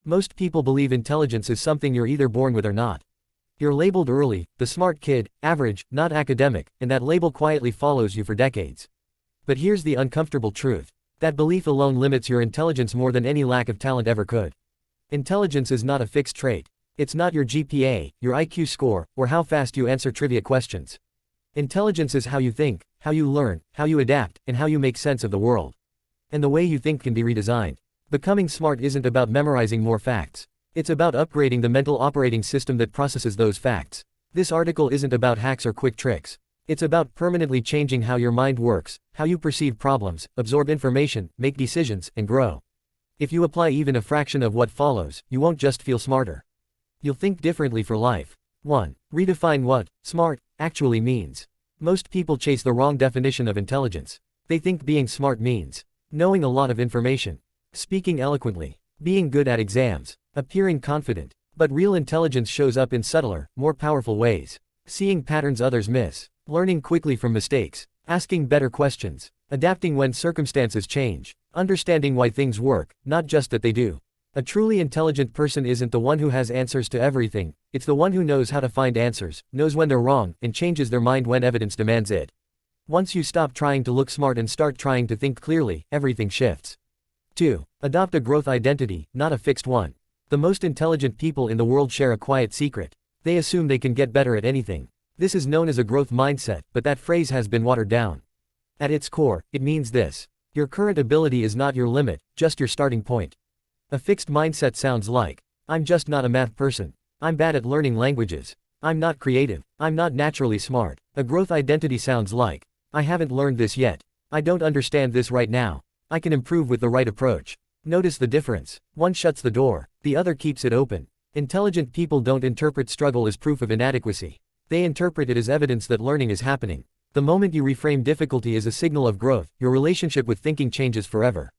Most people believe intelligence is something you're either born with or not. You're labeled early, the smart kid, average, not academic, and that label quietly follows you for decades. But here's the uncomfortable truth. That belief alone limits your intelligence more than any lack of talent ever could. Intelligence is not a fixed trait. It's not your GPA, your IQ score, or how fast you answer trivia questions. Intelligence is how you think, how you learn, how you adapt, and how you make sense of the world. And the way you think can be redesigned. Becoming smart isn't about memorizing more facts. It's about upgrading the mental operating system that processes those facts. This article isn't about hacks or quick tricks. It's about permanently changing how your mind works, how you perceive problems, absorb information, make decisions, and grow. If you apply even a fraction of what follows, you won't just feel smarter. You'll think differently for life. 1. Redefine what smart actually means. Most people chase the wrong definition of intelligence. They think being smart means knowing a lot of information, speaking eloquently, being good at exams, appearing confident. But real intelligence shows up in subtler, more powerful ways. Seeing patterns others miss, learning quickly from mistakes, asking better questions, adapting when circumstances change, understanding why things work, not just that they do. A truly intelligent person isn't the one who has answers to everything, it's the one who knows how to find answers, knows when they're wrong, and changes their mind when evidence demands it. Once you stop trying to look smart and start trying to think clearly, everything shifts. 2. Adopt a growth identity, not a fixed one. The most intelligent people in the world share a quiet secret. They assume they can get better at anything. This is known as a growth mindset, but that phrase has been watered down. At its core, it means this. Your current ability is not your limit, just your starting point. A fixed mindset sounds like, I'm just not a math person. I'm bad at learning languages. I'm not creative. I'm not naturally smart. A growth identity sounds like, I haven't learned this yet. I don't understand this right now. I can improve with the right approach. Notice the difference. One shuts the door, the other keeps it open. Intelligent people don't interpret struggle as proof of inadequacy. They interpret it as evidence that learning is happening. The moment you reframe difficulty as a signal of growth, your relationship with thinking changes forever.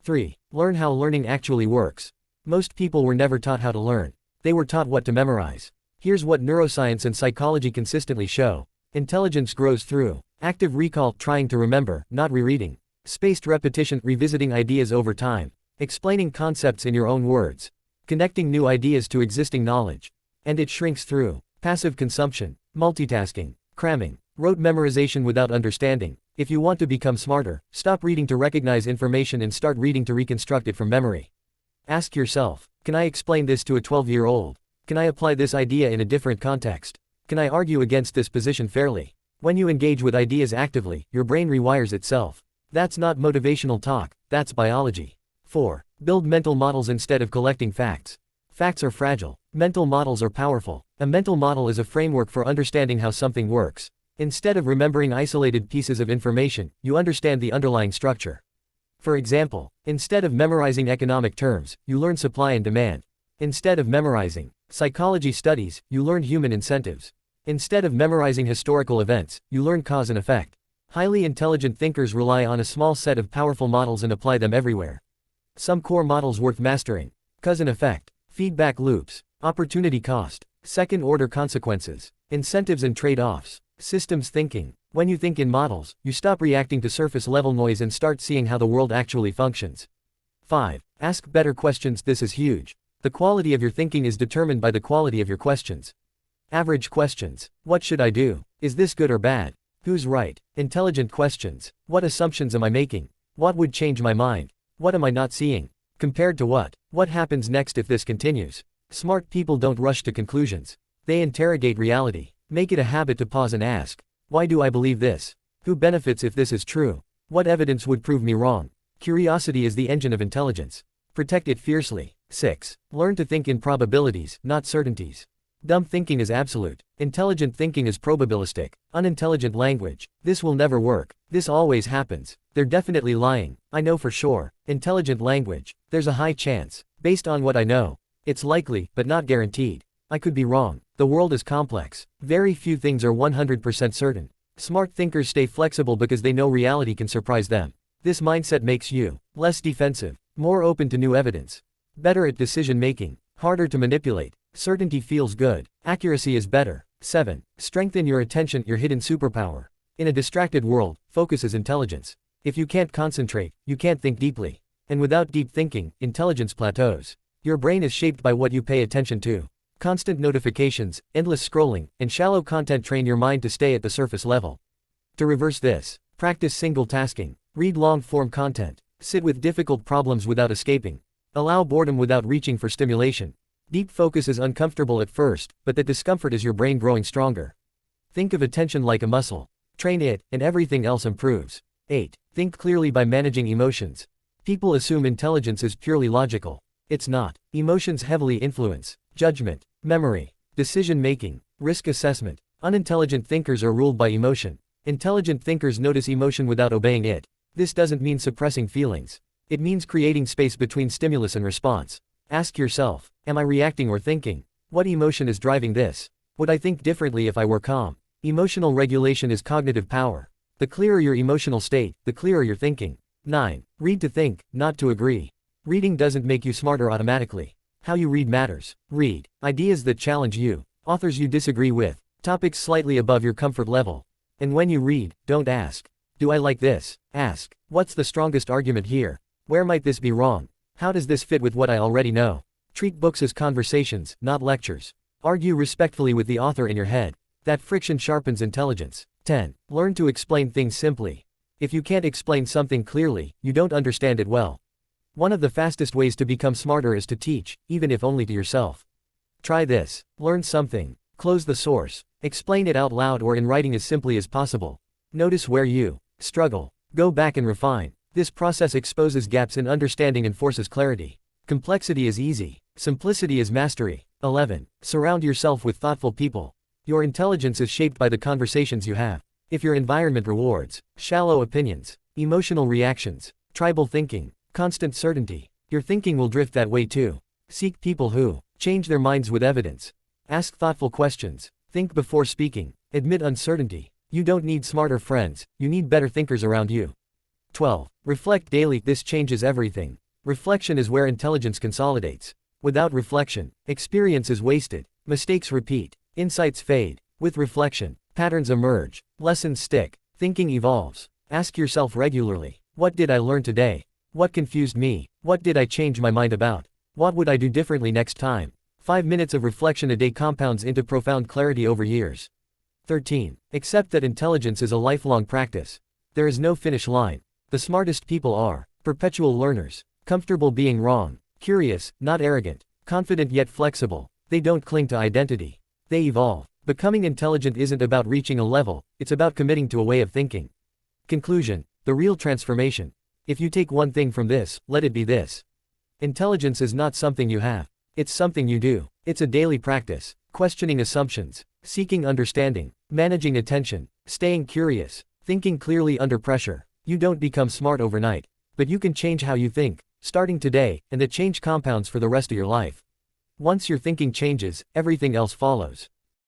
3. Learn how learning actually works. Most people were never taught how to learn. They were taught what to memorize. Here's what neuroscience and psychology consistently show. Intelligence grows through active recall, trying to remember, not rereading. Spaced repetition, revisiting ideas over time. Explaining concepts in your own words. Connecting new ideas to existing knowledge. And it shrinks through passive consumption, multitasking, cramming, rote memorization without understanding. If you want to become smarter, stop reading to recognize information and start reading to reconstruct it from memory. Ask yourself, can I explain this to a 12-year-old? Can I apply this idea in a different context? Can I argue against this position fairly? When you engage with ideas actively, your brain rewires itself. That's not motivational talk, that's biology. 4. Build mental models instead of collecting facts. Facts are fragile. Mental models are powerful. A mental model is a framework for understanding how something works. Instead of remembering isolated pieces of information, you understand the underlying structure. For example, instead of memorizing economic terms, you learn supply and demand. Instead of memorizing psychology studies, you learn human incentives. Instead of memorizing historical events, you learn cause and effect. Highly intelligent thinkers rely on a small set of powerful models and apply them everywhere. Some core models worth mastering. Cause and effect, feedback loops, opportunity cost, second-order consequences, incentives and trade-offs, systems thinking. When you think in models, you stop reacting to surface-level noise and start seeing how the world actually functions. 5. Ask better questions. This is huge. The quality of your thinking is determined by the quality of your questions. Average questions. What should I do? Is this good or bad? Who's right? Intelligent questions. What assumptions am I making? What would change my mind? What am I not seeing? Compared to what? What happens next if this continues? Smart people don't rush to conclusions. They interrogate reality. Make it a habit to pause and ask, why do I believe this? Who benefits if this is true? What evidence would prove me wrong? Curiosity is the engine of intelligence. Protect it fiercely. 6. Learn to think in probabilities, not certainties. Dumb thinking is absolute. Intelligent thinking is probabilistic. Unintelligent language. This will never work. This always happens. They're definitely lying. I know for sure. Intelligent language. There's a high chance. Based on what I know. It's likely, but not guaranteed. I could be wrong. The world is complex. Very few things are 100% certain. Smart thinkers stay flexible because they know reality can surprise them. This mindset makes you less defensive, more open to new evidence, better at decision making, harder to manipulate. Certainty feels good. Accuracy is better. 7. Strengthen your attention, your hidden superpower. In a distracted world, focus is intelligence. If you can't concentrate, you can't think deeply. And without deep thinking, intelligence plateaus. Your brain is shaped by what you pay attention to. Constant notifications, endless scrolling, and shallow content train your mind to stay at the surface level. To reverse this, practice single tasking. Read long-form content. Sit with difficult problems without escaping. Allow boredom without reaching for stimulation. Deep focus is uncomfortable at first, but that discomfort is your brain growing stronger. Think of attention like a muscle. Train it, and everything else improves. 8. Think clearly by managing emotions. People assume intelligence is purely logical. It's not. Emotions heavily influence judgment, memory, decision-making, risk assessment. Unintelligent thinkers are ruled by emotion. Intelligent thinkers notice emotion without obeying it. This doesn't mean suppressing feelings. It means creating space between stimulus and response. Ask yourself, am I reacting or thinking? What emotion is driving this? Would I think differently if I were calm? Emotional regulation is cognitive power. The clearer your emotional state, the clearer your thinking. 9. Read to think, not to agree. Reading doesn't make you smarter automatically. How you read matters. Read ideas that challenge you, authors you disagree with, topics slightly above your comfort level. And when you read, don't ask, do I like this? Ask, what's the strongest argument here? Where might this be wrong? How does this fit with what I already know? Treat books as conversations, not lectures. Argue respectfully with the author in your head. That friction sharpens intelligence. 10. Learn to explain things simply. If you can't explain something clearly, you don't understand it well. One of the fastest ways to become smarter is to teach, even if only to yourself. Try this. Learn something. Close the source. Explain it out loud or in writing as simply as possible. Notice where you struggle. Go back and refine. This process exposes gaps in understanding and forces clarity. Complexity is easy. Simplicity is mastery. 11. Surround yourself with thoughtful people. Your intelligence is shaped by the conversations you have. If your environment rewards shallow opinions, emotional reactions, tribal thinking, constant certainty, your thinking will drift that way too. Seek people who change their minds with evidence. Ask thoughtful questions. Think before speaking. Admit uncertainty. You don't need smarter friends, you need better thinkers around you. 12. Reflect daily. This changes everything. Reflection is where intelligence consolidates. Without reflection, experience is wasted. Mistakes repeat. Insights fade. With reflection, patterns emerge. Lessons stick. Thinking evolves. Ask yourself regularly, what did I learn today? What confused me? What did I change my mind about? What would I do differently next time? 5 minutes of reflection a day compounds into profound clarity over years. 13. Accept that intelligence is a lifelong practice. There is no finish line. The smartest people are perpetual learners, comfortable being wrong, curious, not arrogant, confident yet flexible. They don't cling to identity. They evolve. Becoming intelligent isn't about reaching a level, it's about committing to a way of thinking. Conclusion. The real transformation. If you take one thing from this, let it be this. Intelligence is not something you have. It's something you do. It's a daily practice. Questioning assumptions, seeking understanding, managing attention, staying curious, thinking clearly under pressure. You don't become smart overnight, but you can change how you think, starting today, and the change compounds for the rest of your life. Once your thinking changes, everything else follows.